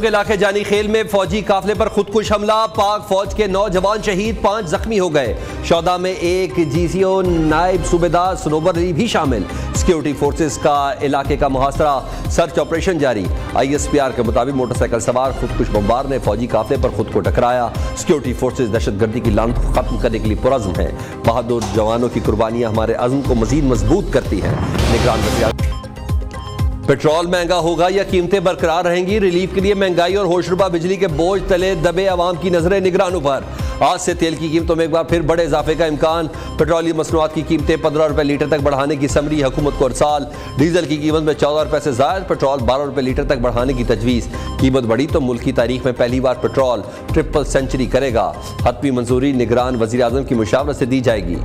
के इलाके जानी खेल में फौजी काफिले पर खुदकुश हमला, पाक फौज के 9 जवान शहीद, 5 जख्मी हो गए। शौदा में एक GCO नायब सूबेदार सनोबर अली भी शामिल। सिक्योरिटी फोर्सेस का इलाके का मुहासरा, सर्च ऑपरेशन जारी। ISPR के मुताबिक मोटरसाइकिल सवार खुदकुश बमबार ने फौजी काफिले पर खुद को टकराया। सिक्योरिटी फोर्सेस दहशतगर्दी की लानत को खत्म करने के लिए पुरज़्म है। बहादुर जवानों की कुर्बानियां हमारे अज़्म को मजीद मजबूत करती हैं। निगरान वज़ीर पेट्रोल महंगा होगा या कीमतें बरकरार रहेंगी? रिलीफ के लिए महंगाई और होशरुबा बिजली के बोझ तले दबे अवाम की नजरें निगरानों पर। आज से तेल की कीमतों में एक बार फिर बड़े इजाफे का इम्कान। पेट्रोलियम मसनूआत की कीमतें 15 रुपए लीटर तक बढ़ाने की समरी हुकूमत को अरसाल। डीजल की कीमत में 14 रुपए से जायद, पेट्रोल 12 रुपए लीटर तक बढ़ाने की तजवीज़। कीमत बढ़ी तो मुल्क की तारीख में पहली बार पेट्रोल ट्रिपल सेंचुरी करेगा। हतमी मंजूरी निगरान वज़ीर आज़म की मुशावरत से दी जाएगी।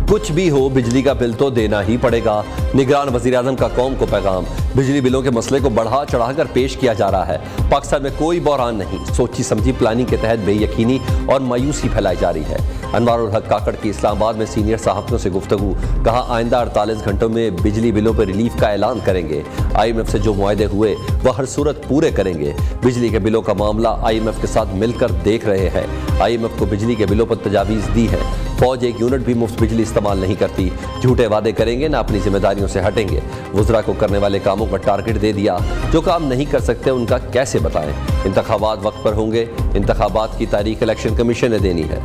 कुछ भी हो, बिजली का बिल तो देना ही पड़ेगा। निगरान वज़ीर आज़म का कौम को पैगाम। बिजली बिलों के मसले को बढ़ा चढ़ाकर पेश किया जा रहा है। पाकिस्तान में कोई बहरान नहीं, सोची समझी प्लानिंग के तहत बेयकीनी और मायूसी फैलाई जा रही है। अनवारुल हक काकड़ की इस्लामाबाद में सीनियर सहाफ़ियों से गुफ्तगू, कहा आइंदा 48 घंटों में बिजली बिलों पर रिलीफ का ऐलान करेंगे। IMF से जो मुआहदे हुए वह हर सूरत पूरे करेंगे। बिजली के बिलों का मामला IMF के साथ मिलकर देख रहे हैं। IMF को बिजली के बिलों पर तजावीज़ दी है। फौज एक यूनिट भी मुफ्त बिजली इस्तेमाल नहीं करती। झूठे वादे करेंगे ना अपनी जिम्मेदारियों से हटेंगे। वज़रा को करने वाले कामों का टारगेट दे दिया, जो काम नहीं कर सकते उनका कैसे बताएं। इंतखाबात वक्त पर होंगे। इंतखाबात की तारीख इलेक्शन कमीशन ने देनी है।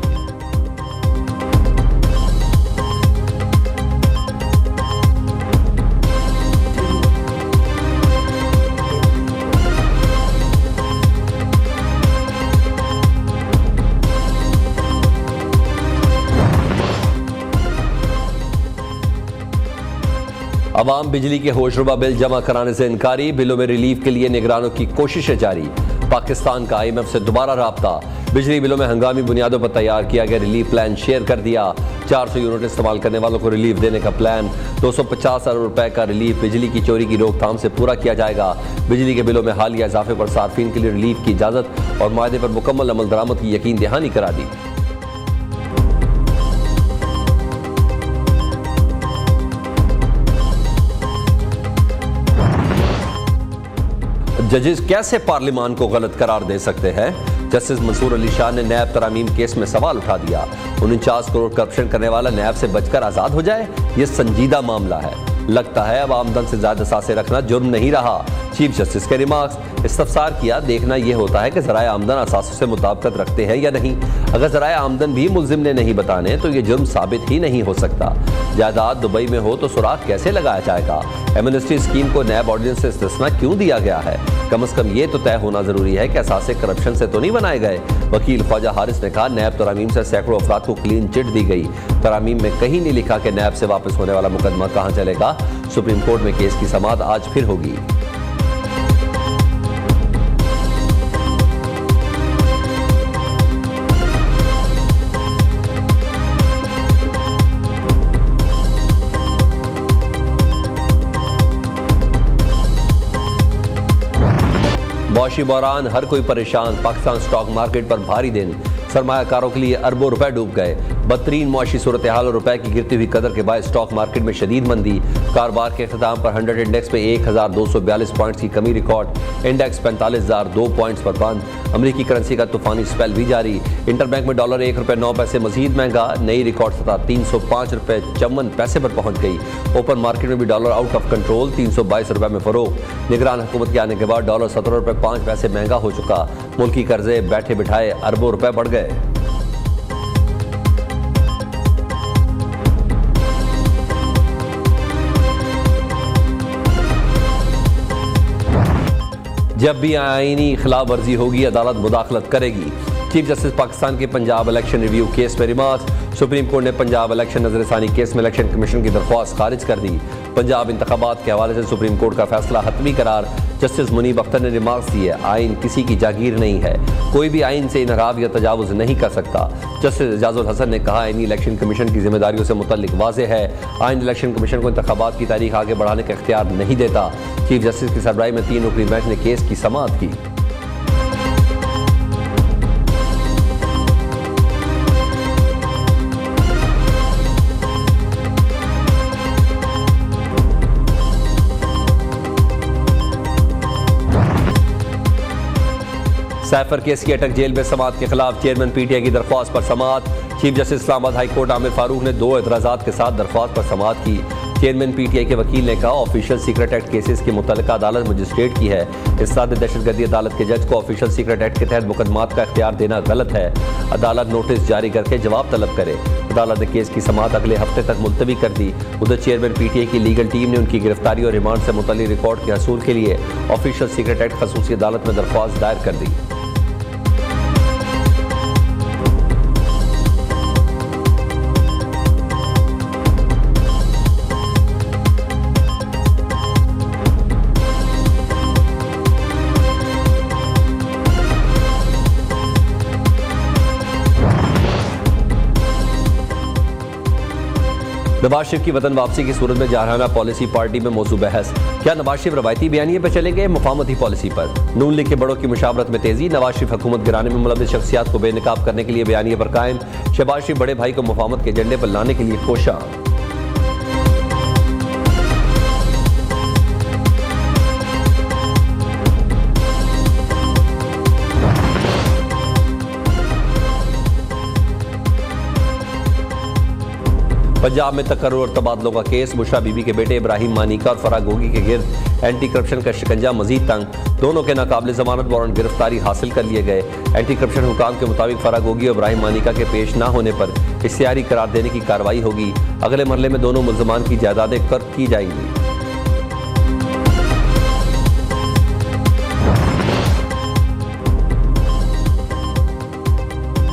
अवाम बिजली के होशरुबा बिल जमा कराने से इनकारी। बिलों में रिलीफ के लिए निगरानों की कोशिशें जारी। पाकिस्तान का IMF से दोबारा राब्ता। बिजली बिलों में हंगामी बुनियादों पर तैयार किया गया रिलीफ प्लान शेयर कर दिया। 400 यूनिट इस्तेमाल करने वालों को रिलीफ देने का प्लान। 250 अरब रुपए का रिलीफ बिजली की चोरी की रोकथाम से पूरा किया जाएगा। बिजली के बिलों में हालिया इजाफे पर सार्फिन के लिए रिलीफ की इजाजत और माहदे पर मुकम्मल अमल दरामद की यकीन दहानी करा दी। जजेस कैसे पार्लिमान को गलत करार दे सकते हैं? जस्टिस मंसूर अली शाह ने नैब तरामीम केस में सवाल उठा दिया। 49 करोड़ करप्शन करने वाला नैब से बचकर आजाद हो जाए, यह संजीदा मामला है। लगता है अब आमदन से ज्यादा सांसें रखना जुर्म नहीं रहा। चीफ जस्टिस के रिमार्क्स। इस्तफसार किया, देखना यह होता है कि ज़राए आमदन असासों से मुताबिकत रखते हैं या नहीं। अगर ज़राए आमदन भी मुल्जिम ने नहीं बताने तो यह जुर्म साबित ही नहीं हो सकता। जायदाद दुबई में हो तो सुराग कैसे लगाया जाएगा? एमनेस्टी स्कीम को नैब ऑर्डिनेंस से इस्तिस्ना क्यों दिया गया है? कम अज कम ये तो तय होना जरूरी है कि असासे करप्शन से तो नहीं बनाए गए। वकील ख्वाजा हारिस ने कहा नैब तरामीम से सैकड़ों अफराद को क्लीन चिट दी गई। तरामीम में कहीं नहीं लिखा कि नैब से वापस होने वाला मुकदमा कहां चलेगा। सुप्रीम कोर्ट में केस की समाअत आज फिर होगी। मौशी बहरान, हर कोई परेशान। पाकिस्तान स्टॉक मार्केट पर भारी दिन। सरमायाकारों के लिए अरबों रुपए डूब गए। बदतरीन मौशी सूरत हाल और रुपए की गिरती हुई कदर के बाद स्टॉक मार्केट में शदीद मंदी। कारोबार के अख्ताम पर 100 इंडेक्स में 1242 पॉइंट्स की कमी रिकॉर्ड। इंडेक्स 45,002 पॉइंट्स पर बंद। अमरीकी करेंसी का तूफानी स्पेल भी जारी। इंटरबैंक में डॉलर ₹1.09 मजीद महंगा। नई रिकॉर्ड सतह ₹305.54 पर पहुंच गई। ओपन मार्केट में भी डॉलर आउट ऑफ कंट्रोल, ₹322 में फरोख्त। निगरान हुकूमत के आने के बाद डॉलर ₹17.05 महंगा हो चुका। मुल्की कर्जे बैठे बिठाए अरबों रुपए बढ़ गए। जब भी आईनी खिलाफ वर्जी होगी अदालत मुदाखलत करेगी। चीफ जस्टिस पाकिस्तान के पंजाब इलेक्शन रिव्यू केस में रिमार्क्स। सुप्रीम कोर्ट ने पंजाब इलेक्शन नजरसानी केस में इलेक्शन कमीशन की दरख्वास्त खारिज कर दी। पंजाब इंतखाबात के हवाले से सुप्रीम कोर्ट का फैसला हतमी करार। जस्टिस मुनीब अख्तर ने रिमार्क्स दिए, आइन किसी की जागीर नहीं है, कोई भी आइन से इनहराफ या तजावुज नहीं कर सकता। जस्टिस एजाजुल हसन ने कहा आईनी इलेक्शन कमीशन की जिम्मेदारियों से मुतल्लिक वाज़ेह है। आइन इलेक्शन कमीशन को इंतखाबात की तारीख आगे बढ़ाने का इख्तियार नहीं देता। चीफ जस्टिस की सरबराही में 3 रुकनी बेंच ने केस की समाअत की। सैफर केस की अटक जेल में समाअत के खिलाफ चेयरमैन पीटीआई की दरख्वास्त पर समाअत। Chief justice Islamabad High Court Aamir Farooq ने 2 एतराज़ात के साथ दरख्वास्त पर समाअत की। चेयरमैन पीटीआई के वकील ने कहा ऑफिशियल सीक्रेट एक्ट केसेस की मुतल्लिका अदालत मजिस्ट्रेट की है। इस्लाह दहशतगर्दी अदालत के जज को ऑफिशियल सीक्रेट एक्ट के तहत मुकदमात का इख्तियार देना गलत है। अदालत नोटिस जारी करके जवाब तलब करे। अदालत ने केस की समाअत अगले हफ्ते तक मुलतवी कर दी। उधर चेयरमैन पीटीआई की लीगल टीम ने उनकी गिरफ्तारी और रिमांड से मुतल्लिक रिकॉर्ड के हसूल के लिए ऑफिशियल सीक्रेट एक्ट खसूसी अदालत में दरख्वास्त दायर कर दी। नवाज शरीफ की वतन वापसी की सूरत में जारहाना पॉलिसी पार्टी में मौजू बहस। क्या नवाज शरीफ रवायती बयानिए पर चलेंगे मुफाहमती पॉलिसी पर? नून लीग के बड़ों की मुशावरत में तेजी। नवाज शरीफ हुकूमत गिराने में मुलविस शख्सियात को बेनकाब करने के लिए बयानिए पर कायम। शहबाज शरीफ बड़े भाई को मुफाहमत के एजेंडे पर लाने के लिए कोशा। पंजाब में तकर्रुर और तबादलों का केस। बुशरा बीबी के बेटे इब्राहिम मानिका और फराह गोगी के गिर्द एंटी करप्शन का शिकंजा मजीद तंग। दोनों के नाकाबिल जमानत वारंट गिरफ्तारी हासिल कर लिए गए। एंटी करप्शन हुकाम के मुताबिक फराह गोगी और इब्राहिम मानिका के पेश न होने पर इख्तियारी करार देने की कार्रवाई होगी। अगले मरहले में दोनों मुल्ज़मान की जायदादें कर्क की जाएंगी।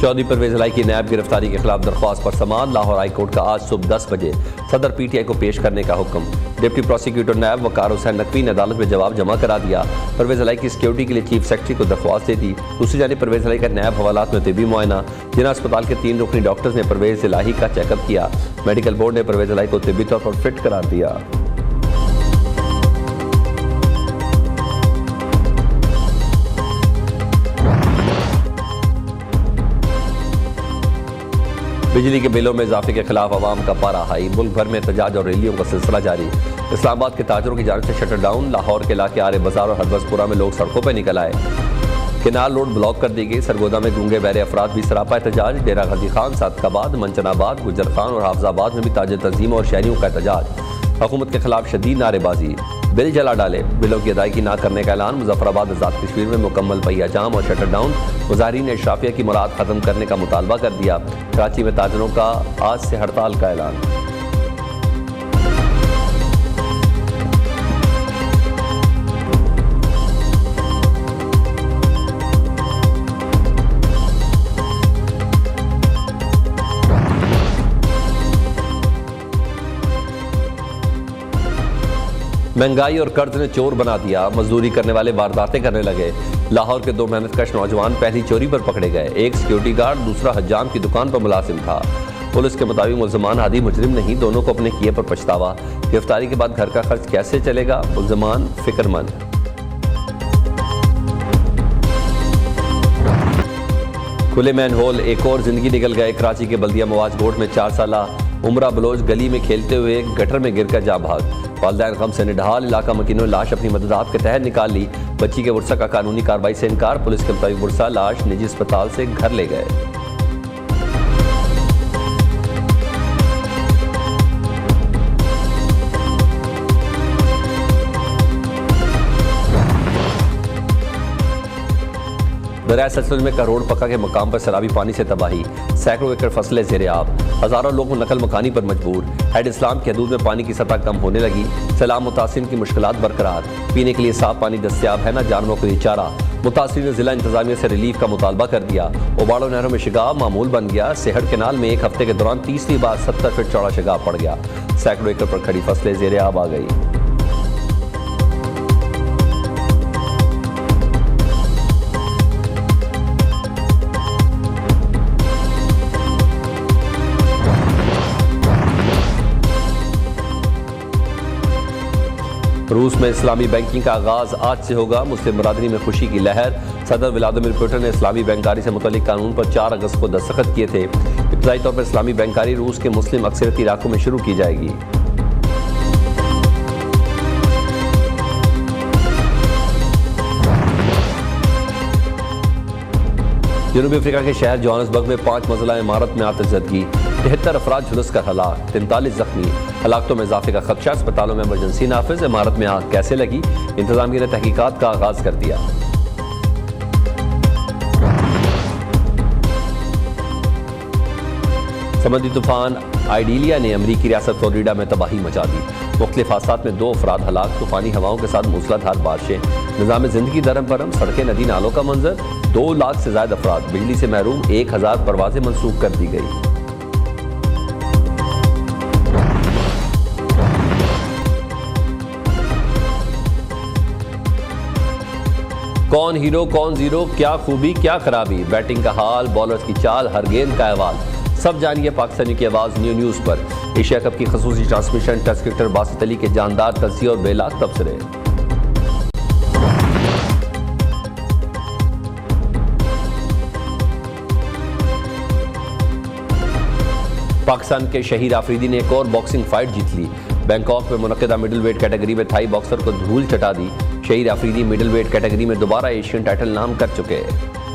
चौधरी परवेज इलाही की नैब गिरफ्तारी के खिलाफ दरख्वास्त पर समाअत। लाहौर हाई कोर्ट का आज सुबह 10 बजे सदर पीटीआई को पेश करने का हुक्म। डिप्टी प्रोसिक्यूटर नैब वकार हुसैन नकवी ने अदालत में जवाब जमा करा दिया। परवेज इलाही की सिक्योरिटी के लिए चीफ सेक्रेटरी को दरख्वास्त दे दी। दूसरी जानिब परवेज इलाही का नैब हवालात में तिब्बी मुआयना। जिना अस्पताल के 3 रुकनी डॉक्टर्स ने परवेज इलाही का चेकअप किया। मेडिकल बोर्ड ने परवेज इलाही को तिब्बी तौर पर फिट करार दिया। बिजली के बिलों में इजाफे के खिलाफ अवाम का पारा हाई। मुल्क भर में एहतजाज और रैलियों का सिलसिला जारी। इस्लामाबाद के ताजरों की जानिब से शटर डाउन। लाहौर के इलाके आरे बाजार और हरबसपुरा में लोग सड़कों पर निकल आए। केनाल रोड ब्लॉक कर दी गई। सरगोदा में गूंगे बहरे अफराद भी सरापा एहतजाज। डेरा गाजी खान, सादकाबाद, मंचनाबाद, गुजर खान और हाफजाबाद में भी ताजिर तंजीमों और शहरियों का एहतजाज। हुकूमत के खिलाफ शदीद नारेबाजी। बिल जला डाले। बिलों की अदायगी न करने का ऐलान। मुजफ्फराबाद आज़ाद कश्मीर में मुकम्मल पहिया जाम और शटर डाउन। मुजाहिरीन ने अशराफिया की मुराद खत्म करने का मुतालबा कर दिया। कराची में ताजिरों का आज से हड़ताल का ऐलान। महंगाई और कर्ज ने चोर बना दिया। मजदूरी करने वाले वारदातें करने लगे। लाहौर के 2 मेहनतकश नौजवान पहली चोरी पर पकड़े गए। एक सिक्योरिटी गार्ड, दूसरा हज्जाम की दुकान पर मुलाजिम था। पुलिस के मुताबिक मुल्ज़मान आदि मुजरिम नहीं, दोनों को अपने किए पर पछतावा। गिरफ्तारी के बाद घर का खर्च कैसे चलेगा? मुल्ज़मान फिक्रमंद। खुले मैन होल एक और जिंदगी निकल गए। कराची के बल्दिया मवाज गोट में 4 साला उमरा बलोच गली में खेलते हुए गटर में गिरकर जा भाग। वालिदैन गम से निढाल। इलाका मकीनों ने लाश अपनी मददात के तहत निकाल ली। बच्ची के वर्सा का कानूनी कार्रवाई से इनकार। पुलिस के मुताबिक वर्सा लाश निजी अस्पताल से घर ले गए। दरिया सतलुज में करोड़ पक्का के मकाम पर सैलाबी पानी से तबाही। सैकड़ों एकड़ फसलें ज़ेर-ए-आब। हज़ारों लोग नकल मकानी पर मजबूर। हेड इस्लाम की हदूद में पानी की सतह कम होने लगी। सैलाब मुतासिरीन की मुश्किलात बरकरार। पीने के लिए साफ पानी दस्तियाब है ना जानवरों के लिए चारा। मुतासिरीन ने जिला इंतजामिया से रिलीफ का मुतालबा कर दिया। ओबाड़ो नहरों में शिगाब मामूल बन गया। सेहड़ केनाल में एक हफ्ते के दौरान 30वीं बार 70 फीट चौड़ा शिगाब पड़ गया। सैकड़ों एकड़ पर खड़ी फसलें ज़ेर-ए-आब आ गई। रूस में इस्लामी बैंकिंग का आगाज आज से होगा। मुस्लिम बरादरी में खुशी की लहर। सदर व्लादिमीर पुतिन ने इस्लामी बैंकारी से मुतल्लिक कानून पर 4 अगस्त को दस्तखत किए थे। इब्तदाई तौर पर इस्लामी बैंकारी रूस के मुस्लिम अक्सरियती इलाकों में शुरू की जाएगी। जनूबी अफ्रीका के शहर जोहान्सबर्ग में 5 मंजिला इमारत में आतिशज़दगी, 73 अफराद झुलस कर हलाक, 43 जख्मी, हलाकतों में इजाफे का खदशा, अस्पतालों में इमरजेंसी नाफिज। इमारत में आग कैसे लगी, इंतजामिया ने तहकीकात का आगाज कर दिया। समुद्री तूफान आइडिलिया ने अमरीकी रियासत फ्लोरिडा में तबाही मचा दी। मुख्तलिफ हादसात में 2 अफराद हलाक, तूफानी हवाओं के साथ मूसलाधार बारिशें, निज़ाम जिंदगी दरम बरम, सड़कें नदी नालों का मंजर, 2 लाख से ज्यादा अफराद बिजली से महरूम, 1000 परवाजें मनसूख कर दी गई। कौन हीरो कौन जीरो, क्या खूबी क्या खराबी, बैटिंग का हाल, बॉलर्स की चाल, हर गेंद का अहवाल, सब जानिए पाकिस्तानी की आवाज न्यूज़ पर। एशिया कप की खसूसी transmission, test cricketer Basit Ali के जानदार तज़किये और बेलाग तबसरे। पाकिस्तान के शहीर आफरीदी ने एक और बॉक्सिंग फाइट जीत ली। बैंकॉक में मुनक्किदा मिडिल वेट कैटेगरी में थाई बॉक्सर को धूल चटा दी। Shaheer Afridi middle weight category में दोबारा एशियन टाइटल नाम कर चुके हैं।